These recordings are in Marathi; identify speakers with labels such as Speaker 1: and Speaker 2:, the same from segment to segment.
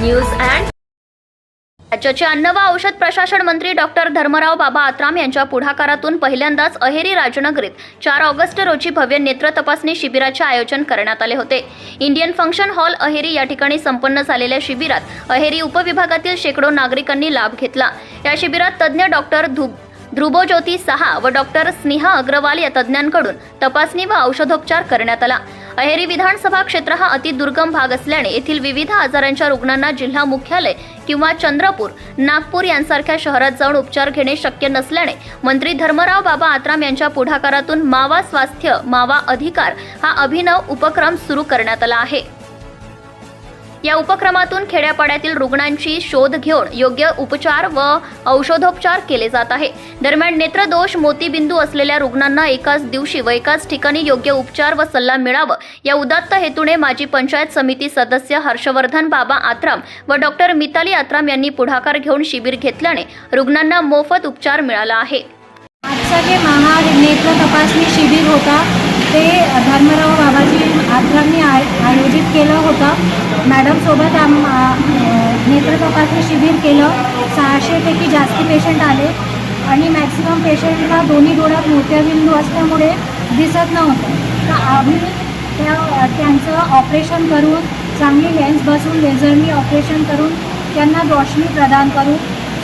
Speaker 1: न्यूज अँड राज्याचे अन्न व औषध प्रशासन मंत्री डॉक्टर धर्मराव बाबा आत्राम यांच्या पुढाकारातून पहिल्यांदाच अहेरी राजनगरीत 4 ऑगस्ट रोजी भव्य नेत्र तपासणी शिबिराचे आयोजन करण्यात आले होते. इंडियन फंक्शन हॉल अहेरी या ठिकाणी संपन्न झालेल्या शिबिरात अहेरी उपविभागातील शेकडो नागरिकांनी लाभ घेतला. या शिबिरात तज्ज्ञ डॉक्टर ध्रुवज्योती साहा व डॉक्टर स्नेहा अग्रवाल या तज्ज्ञांकडून तपासणी व औषधोपचार करण्यात आला. अहेरी विधानसभा क्षेत्र हा अतिदुर्गम भाग असल्याने येथील विविध आजारांच्या रुग्णांना जिल्हा मुख्यालय किंवा चंद्रपूर, नागपूर यांसारख्या शहरात जाऊन उपचार घेणे शक्य नसल्याने मंत्री धर्मराव बाबा आत्राम यांच्या पुढाकारातून मावा स्वास्थ्य मावा अधिकार हा अभिनव उपक्रम सुरू करण्यात आला आहे. या उपक्रमातून खेड्यापाड्यातील रुग्णांची शोध घेऊन योग्य उपचार व औषधोपचार केले जात आहे. दरम्यान नेत्रदोष मोतीबिंदू असलेल्या रुग्णांना एकाच दिवशी व एकाच ठिकाणी योग्य उपचार व सल्ला मिळावा या उदात्त हेतूने माजी पंचायत समिती सदस्य हर्षवर्धन बाबा आत्राम व डॉक्टर मिताली आत्राम यांनी पुढाकार घेऊन शिबिर घेतल्याने रुग्णांना मोफत उपचार मिळाला आहे.
Speaker 2: आजचा जे महानेत्र तपासणी शिबिर होता ते धर्मराव बाबाजी आत्रामनी आयोजित केलं होतं. मॅडम सोबत नेत्र तपासणी शिबिर केलं. 600पैकी जास्ती पेशंट आले आणि मॅक्सिमम पेशंटला दोन्ही डोळ्यात मोतियाबिंदू असल्यामुळे दिसत नव्हतं. तर आम्ही त्यांचं ऑपरेशन करून चांगली लेन्स बसवून लेझरनी ऑपरेशन करून त्यांना रोशनी प्रदान करून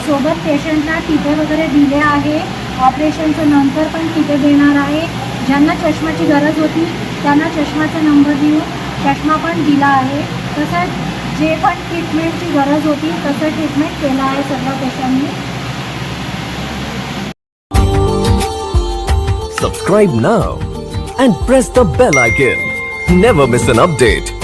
Speaker 2: सोबत पेशंटला टिपे वगैरे दिले आहे. ऑपरेशनचं नंतर पण टिपे देणार आहे. ज्यांना चष्म्याची गरज होती त्यांना चष्म्याचा नंबर देऊन चष्मा पण दिला आहे. तसंच जे पण ट्रीटमेंटची गरज होती तसं ट्रीटमेंट केलं आहे सर्व पेशंटनी.
Speaker 3: Subscribe now and press the bell icon. Never miss an update.